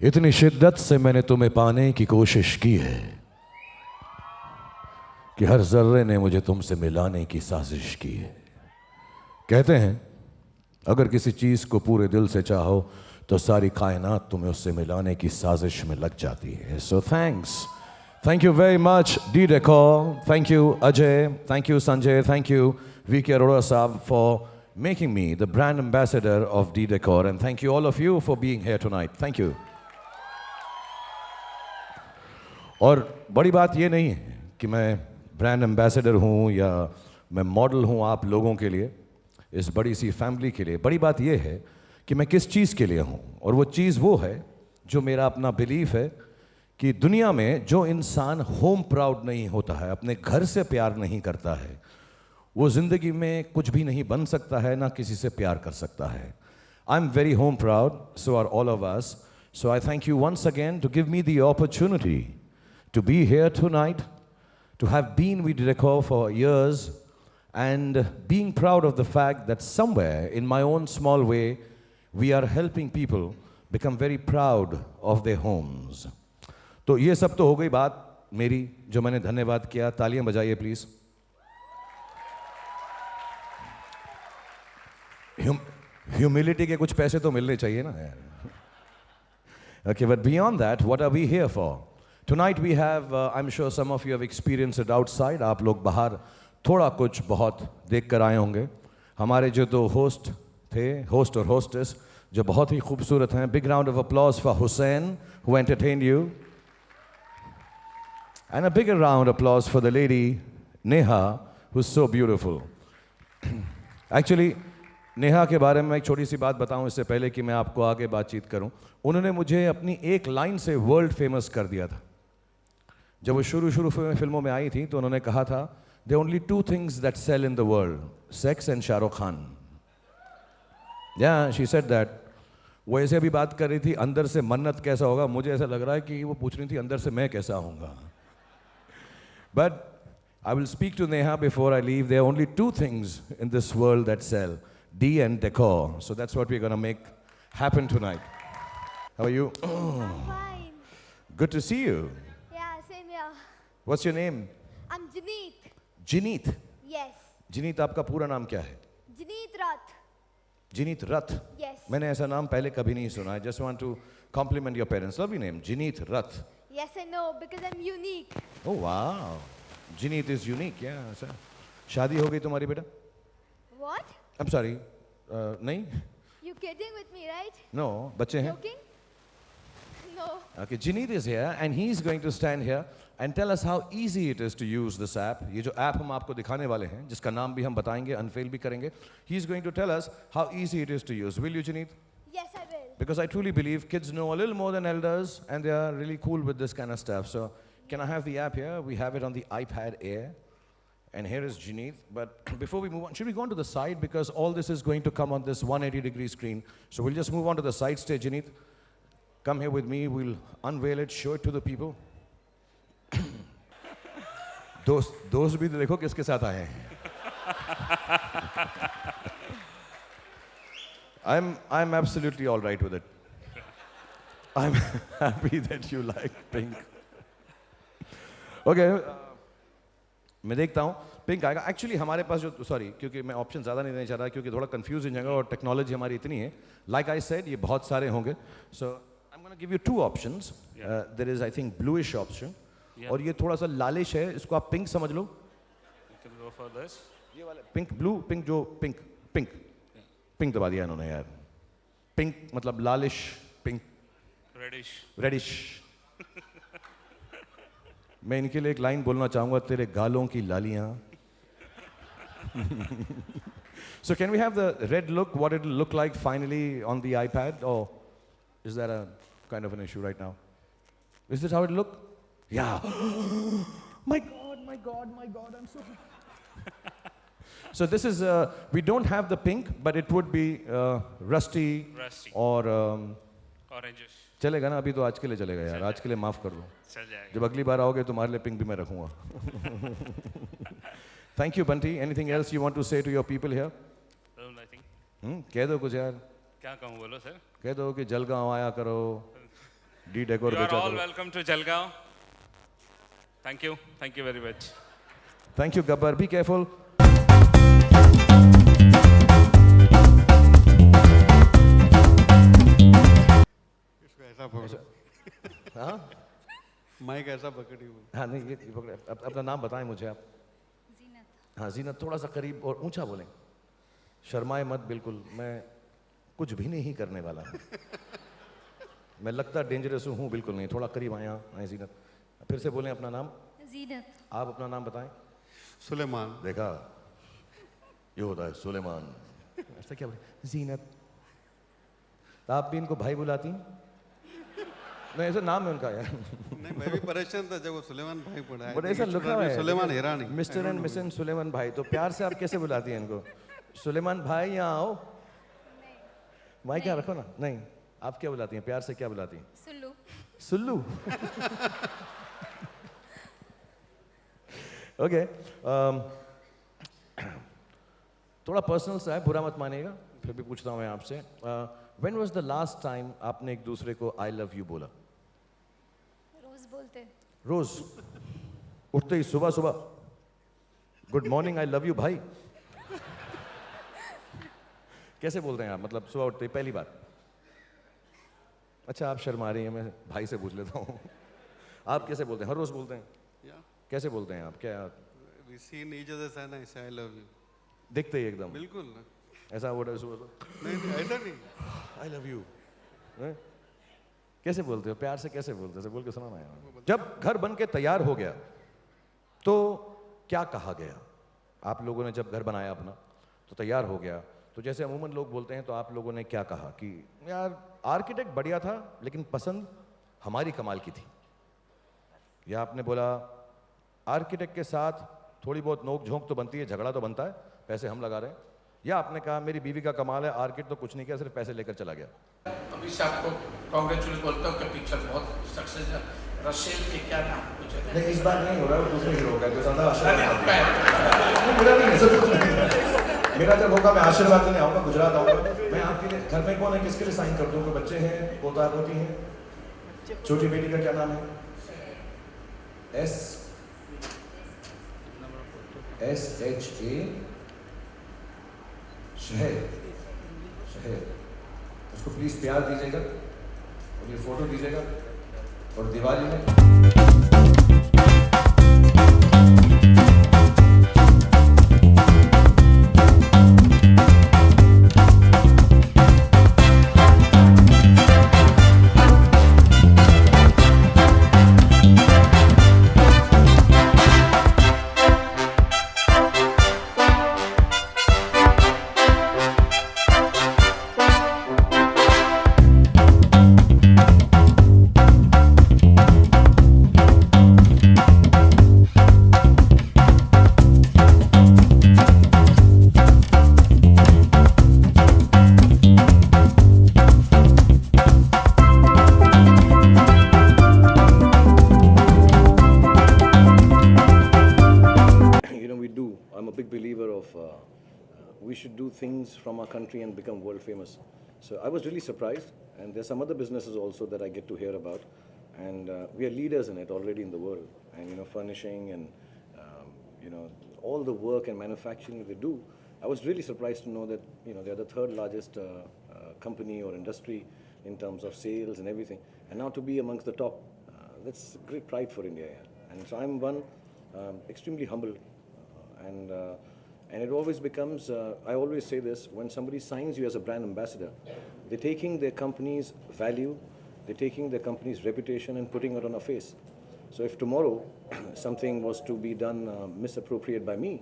इतनी शिद्दत से मैंने तुम्हें पाने की कोशिश की है कि हर जर्रे ने मुझे तुमसे मिलाने की साजिश की है। कहते हैं अगर किसी चीज को पूरे दिल से चाहो तो सारी कायनात तुम्हें उससे मिलाने की साजिश में लग जाती है। So thank you very much D decor, thank you Ajay, thank you Sanjay, thank you VK Arora साहब for making me the brand ambassador of D Decor, and thank you all of you for being here tonight. Thank you. और बड़ी बात ये नहीं है कि मैं brand ambassador हूँ या मैं मॉडल हूँ आप लोगों के लिए, इस बड़ी सी फैमिली के लिए। बड़ी बात ये है कि मैं किस चीज़ के लिए हूँ, और वो चीज़ वो है जो मेरा अपना बिलीफ है कि दुनिया में जो इंसान होम प्राउड नहीं होता है, अपने घर से प्यार नहीं करता है, वो ज़िंदगी में कुछ भी नहीं बन सकता है, ना किसी से प्यार कर सकता है। I am very home proud, so are all of us. So I thank you once again to give me the opportunity to be here tonight, to have been with Decor for years, and being proud of the fact that somewhere in my own small way, we are helping people become very proud of their homes. तो ये सब तो हो गई बात मेरी जो मैंने धन्यवाद किया। तालियां बजाइए प्लीज। ह्यूमिलिटी के कुछ पैसे तो मिलने चाहिए ना यार। Okay, but beyond that, what are we here for? Tonight we have, I'm sure some of you have experienced it outside. आप लोग बाहर थोड़ा कुछ बहुत देख कर आए होंगे। हमारे जो दो होस्ट थे, होस्ट और होस्टेस, जो बहुत ही खूबसूरत हैं। Big round of applause for Hussein, who entertained you. And a bigger round of applause for the lady, Neha, who's so beautiful. Actually, Neha के बारे में एक छोटी सी बात बताऊं इससे पहले कि मैं आपको आगे बातचीत करूं। उन्होंने मुझे अपनी एक लाइन से वर्ल्ड फेमस कर दिया था। जब वो शुरू फिल्मों में आई थी तो उन्होंने कहा था, there are only two things that sell in the world, sex and Shahrukh Khan. Yeah, she said that. वो ऐसे अभी बात कर रही थी अंदर से मन्नत कैसा होगा, मुझे ऐसा लग रहा है कि वो पूछ रही थी अंदर से मैं कैसा होऊंगा। But I will speak to Neha before I leave. There are only two things in this world that sell, D and Decor. So that's what we're going to make happen tonight. How are you? I'm fine. Good to see you. Yeah, same here. What's your name? I'm Janeet. Jineet. Yes. जिनीत आपका पूरा नाम क्या है? Janeet Rath. जिनीत रथ। Yes. मैंने ऐसा नाम पहले कभी नहीं सुना। I just want to compliment your parents. Lovely name, Jineet Rath. Yes, I know, because I'm unique. Oh wow. Jineet is unique. Yeah. Sir. शादी हो गई तुम्हारी बेटा? What? I'm sorry. नहीं? You kidding with me, right? No. बच्चे हैं? Joking? No. Okay, Jineet is here and he's going to stand here and tell us how easy it is to use this app. ये जो app हम आपको दिखाने वाले हैं, जिसका नाम भी हम बताएंगे, unveil भी करेंगे. He's going to tell us how easy it is to use. Will you, Jineet? Yes, I will. Because I truly believe kids know a little more than elders and they are really cool with this kind of stuff. So, can I have the app here? We have it on the iPad Air. And here is Jineet. But before we move on, should we go on to the side? Because all this is going to come on this 180-degree screen. So we'll just move on to the side stage, Jineet. Come here with me. We'll unveil it, show it to the people. दोस्त भी देखो किसके साथ आए हैं. I'm absolutely all right with it. I'm happy that you like pink. Okay. मैं देखता हूँ पिंक आएगा। एक्चुअली हमारे पास जो सॉरी क्योंकि मैं ऑप्शन ज़्यादा नहीं देना चाह रहा क्योंकि थोड़ा कंफ्यूज हो जाएगा और टेक्नोलॉजी हमारी इतनी है। लाइक आई सेड ये बहुत सारे होंगे। So I am gonna give you two options. There is I think bluish option और ये थोड़ा सा लालिश है, इसको आप पिंक समझ लो। You can go for this. ये वाला पिंक ब्लू पिंक जो पिंक पिंक पिंक दबा दिया इन्होंने यार। पिंक मतलब लालिश पिंक Reddish. रेडिश। मैं इनके लिए एक लाइन बोलना चाहूंगा, तेरे गालों की लालियां। So can we have the red look, what it will look like finally on the iPad, or is that a kind of an issue right now? Is this how it look? Yeah. My God, I'm so So this is, we don't have the pink, but it would be rusty or Oranges. चलेगा ना? अभी तो आज के लिए चलेगा यार, आज के लिए माफ कर दो। चल जाएगा। जब अगली बार आओगे तुम्हारे लिए पिंक भी मैं रखूंगा। Thank you, Bunty. Anything else you want to say to your people here? Nothing. कह दो कुछ यार। क्या कहूँ बोलो सर? कह दो कि जलगांव आया करो, डी डेकोर You are बेचा all करो। welcome to Jalgaon. Thank you. Thank you very much. Thank you Gabbar, be careful. इसको ऐसा पकड़ो, हाँ माइक ऐसा पकड़ी हुई। हाँ नहीं ये पकड़े। अपना नाम बताएं मुझे आप। हाँ जीनत, थोड़ा सा करीब और ऊंचा बोलें, शर्माए मत बिल्कुल। मैं कुछ भी नहीं करने वाला हूँ। मैं लगता डेंजरस हूँ बिल्कुल नहीं। थोड़ा करीब आए, यहाँ आए जीनत। फिर से बोलें अपना नाम। जीनत। आप अपना नाम बताएं। सुलेमान। देखा, ये होता है सुलेमान। ऐसा क्या बोले? जीनत। तो आप भी इनको भाई बुलाती हैं? नहीं, ऐसा नाम है उनका यार। नहीं, मैं भी परेशान था जब वो सुलेमान भाई पढ़ा बट ऐसा लिखा हुआ है Suleman Hirani. Mr and Mrs Suleman भाई। तो प्यार से आप कैसे बुलाती हैं इनको? सुलेमान भाई यहाँ आओ। माइक यहाँ रखो ना। नहीं, आप क्या बुलाती हैं प्यार से? क्या बुलाती हैं? सुल्लू। सुल्लू। ओके, थोड़ा पर्सनल सा है, बुरा मत मानिएगा, फिर भी पूछता हूँ मैं आपसे। When was the last time आपने एक दूसरे को आई लव यू बोला? रोज बोलते। रोज उठते ही सुबह सुबह good morning I love you भाई? कैसे बोलते हैं आप? मतलब सुबह उठते ही पहली बार? अच्छा, आप शर्मा रही हैं, मैं भाई से पूछ लेता हूँ। आप कैसे बोलते हैं? हर रोज बोलते हैं? या कैसे बोलते हैं आप? क्या वी सीन ईच अदर से ना, आई लव यू। दिखते ही एकदम बिल्कुल। ऐसा बोल रहे सुबह सुबह नहीं नहीं, ऐसा नहीं। I love you? कैसे बोलते हो? प्यार से कैसे बोलते हो? बोल के सुनाना यार। जब घर बन के तैयार हो गया तो क्या कहा गया? आप लोगों ने जब घर बनाया अपना तो तैयार हो गया, तो जैसे अमूमन लोग बोलते हैं, तो आप लोगों ने क्या कहा कि यार आर्किटेक्ट बढ़िया था लेकिन पसंद हमारी कमाल की थी? या आपने बोला आर्किटेक्ट के साथ थोड़ी बहुत नोक झोंक तो बनती है, झगड़ा तो बनता है, पैसे हम लगा रहे हैं? या आपने कहा मेरी बीवी का कमाल है, आर्किटेक्ट तो कुछ नहीं किया, सिर्फ पैसे लेकर चला गया? अभी से आपको कांग्रेचुलेट बोलता हूँ कि पिक्चर बहुत सक्सेस है। रसेल के क्या नाम कुछ है? नहीं, इस बार नहीं हो रहा, वो दूसरे हीरो का, तो ज़्यादा अरे आपका है। मेरा नहीं है, सब कुछ नहीं। मेरा जब होगा मैं आशीर्वाद देने आऊँगा, गुजरात आऊँगा। मैं आपके लिए घर में कौन है, किसके लिए साइन कर दूँ? कोई बच्चे हैं, पोता पोती हैं? छोटी बेटी का क्या नाम है? SHA शहर। शहर, उसको प्लीज प्यार दीजिएगा और ये फोटो दीजिएगा। और दिवाली में I'm a big believer of we should do things from our country and become world famous. So I was really surprised, and there's some other businesses also that I get to hear about, and we are leaders in it already in the world. And furnishing and all the work and manufacturing that they do. I was really surprised to know that they're the third largest company or industry in terms of sales and everything, and now to be amongst the top, that's great pride for India. Yeah. And so I'm one extremely humble. And it always becomes, I always say this, when somebody signs you as a brand ambassador, they're taking their company's value, they're taking their company's reputation and putting it on a face. So if tomorrow something was to be done misappropriated by me,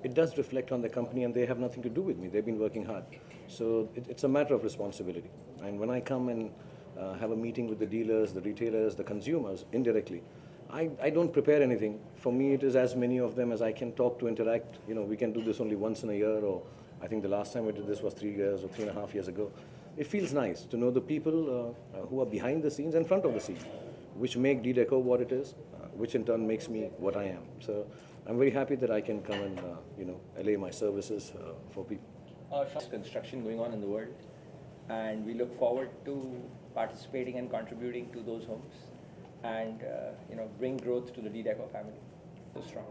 it does reflect on the company and they have nothing to do with me. They've been working hard. So it's a matter of responsibility. And when I come and have a meeting with the dealers, the retailers, the consumers, indirectly, I don't prepare anything. For me, it is as many of them as I can talk to, interact. We can do this only once in a year, or I think the last time we did this was 3 years or 3.5 years ago. It feels nice to know the people who are behind the scenes and front of the scenes, which make D-Deco what it is, which in turn makes me what I am. So I'm very happy that I can come and allay my services for people. Construction going on in the world, and we look forward to participating and contributing to those homes, and bring growth to the D-Decor family. So strong.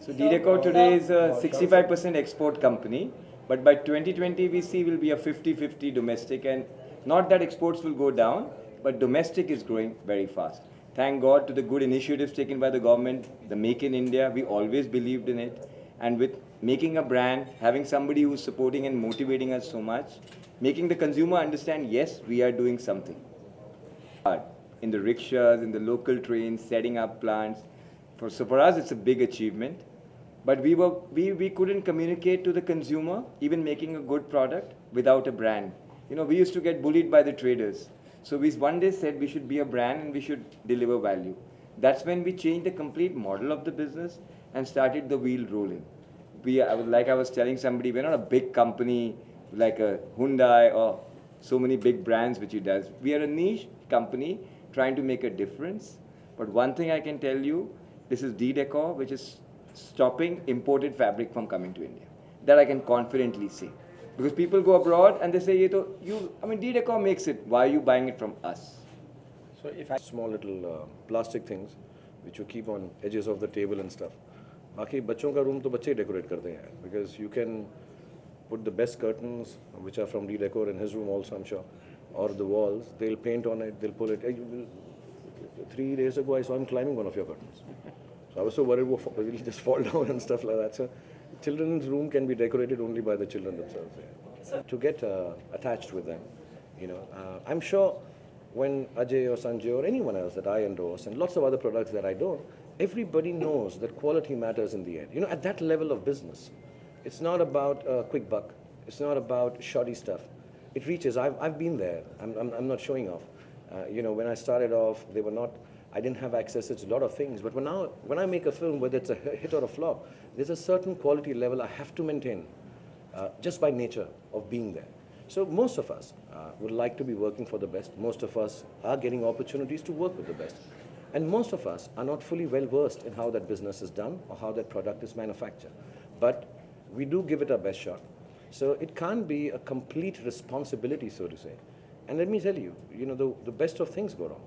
So D-Decor today is a 65% export company, but by 2020 we see will be a 50-50 domestic, and not that exports will go down, but domestic is growing very fast. Thank God to the good initiatives taken by the government, the Make in India, we always believed in it, and with making a brand, having somebody who's supporting and motivating us so much, making the consumer understand, yes, we are doing something. In the rickshaws, in the local trains, setting up plants. So for us, it's a big achievement. But we couldn't communicate to the consumer, even making a good product, without a brand. We used to get bullied by the traders. So we one day said we should be a brand and we should deliver value. That's when we changed the complete model of the business and started the wheel rolling. Like I was telling somebody, we're not a big company like a Hyundai or so many big brands which it does. We are a niche company trying to make a difference. But one thing I can tell you, this is D-Decor, which is stopping imported fabric from coming to India. That I can confidently say. Because people go abroad and they say, D-Decor makes it. Why are you buying it from us? So if small little plastic things which you keep on edges of the table and stuff. बाकी बच्चों का room तो बच्चे ही decorate करते हैं, because you can put the best curtains which are from D-Decor in his room also, I'm sure, or the walls. They'll paint on it, they'll pull it. 3 days ago I saw him climbing one of your curtains. So I was so worried he'll just fall down and stuff like that. So children's room can be decorated only by the children themselves. Yeah. To get attached with them, I'm sure when Ajay or Sanjay or anyone else that I endorse and lots of other products that I don't, everybody knows that quality matters in the end. At that level of business, it's not about a quick buck. It's not about shoddy stuff. It reaches. I've been there. I'm not showing off. When I started off, I didn't have access to a lot of things. But when I make a film, whether it's a hit or a flop, there's a certain quality level I have to maintain just by nature of being there. So most of us would like to be working for the best. Most of us are getting opportunities to work with the best. And most of us are not fully well versed in how that business is done or how that product is manufactured. But we do give it our best shot. So it can't be a complete responsibility, so to say. And let me tell you, the best of things go wrong.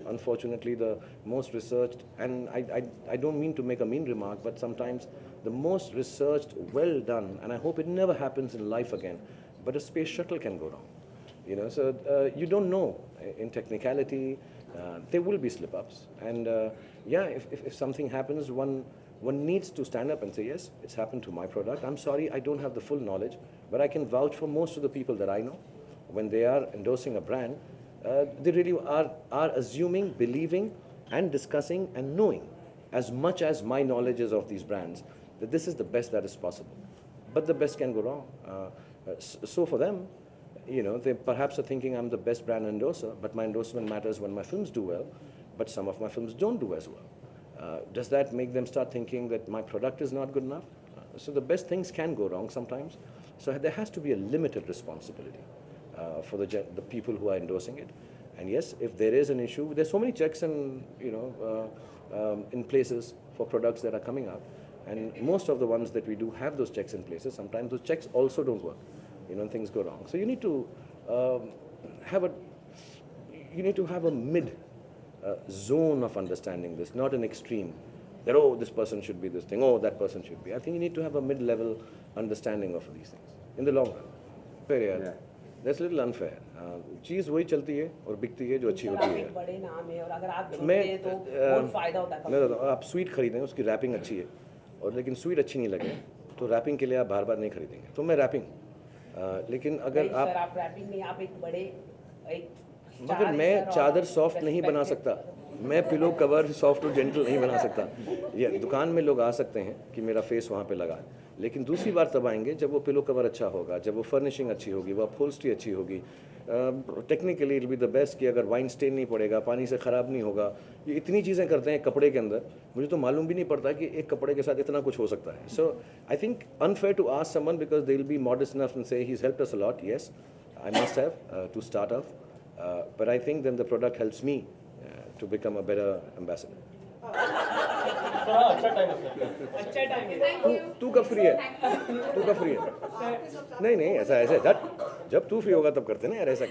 Unfortunately, the most researched, and I don't mean to make a mean remark, but sometimes the most researched, well done, and I hope it never happens in life again, but a space shuttle can go wrong. So you don't know in technicality. There will be slip-ups, and if something happens, one needs to stand up and say, yes, it's happened to my product. I'm sorry, I don't have the full knowledge, but I can vouch for most of the people that I know. When they are endorsing a brand, they really are assuming, believing, and discussing and knowing as much as my knowledge is of these brands, that this is the best that is possible. But the best can go wrong. So for them, they perhaps are thinking I'm the best brand endorser, but my endorsement matters when my films do well, but some of my films don't do as well. Does that make them start thinking that my product is not good enough? So the best things can go wrong sometimes. So there has to be a limited responsibility for the people who are endorsing it. And yes, if there is an issue, there's so many checks and in places for products that are coming out. And most of the ones that we do have those checks in places. Sometimes those checks also don't work. Things go wrong. So you need to have a mid zone of understanding this, not an extreme. That this person should be this thing, that person should be. I think you need to have a mid-level understanding of these things in the long run. Fair, yeah. That's a little unfair. चीज़ वही चलती है और बिकती है जो अच्छी होती है. बड़े नाम है और अगर आप छोटे हैं तो बहुत फायदा होता है. मैं बताता हूँ, आप स्वीट खरीदें, उसकी रैपिंग अच्छी है, और लेकिन स्वीट अच्छी नहीं लगे, तो रैपिंग के लिए आप बार-बार नहीं खरीदेंगे. तो मैं रैपिंग, लेकिन अगर आप रैपिंग नहीं, आप एक बड़े मगर मैं चादर सॉफ्ट नहीं बना सकता, मैं पिलो कवर सॉफ्ट और जेंटल नहीं बना सकता. ये दुकान में लोग आ सकते हैं कि मेरा फेस वहाँ पे लगा, लेकिन दूसरी बार तब आएंगे जब वो पिलो कवर अच्छा होगा, जब वो फर्निशिंग अच्छी होगी, वो अपहोल्स्ट्री अच्छी होगी. Technically it be the best कि अगर वाइन स्टेन नहीं पड़ेगा, पानी से ख़राब नहीं होगा. ये इतनी चीज़ें करते हैं कपड़े के अंदर, मुझे तो मालूम भी नहीं पड़ता कि एक कपड़े के साथ इतना कुछ हो सकता है. So I think unfair to ask someone because they will be modest enough and so he has helped us a lot. Yes, I must have to start off, but I think then the product helps me to become a better ambassador. अच्छा time है. तू कब free है? तू कब free है? नहीं ऐसा जब तू फ्री होगा तब करते ना यार, ऐसा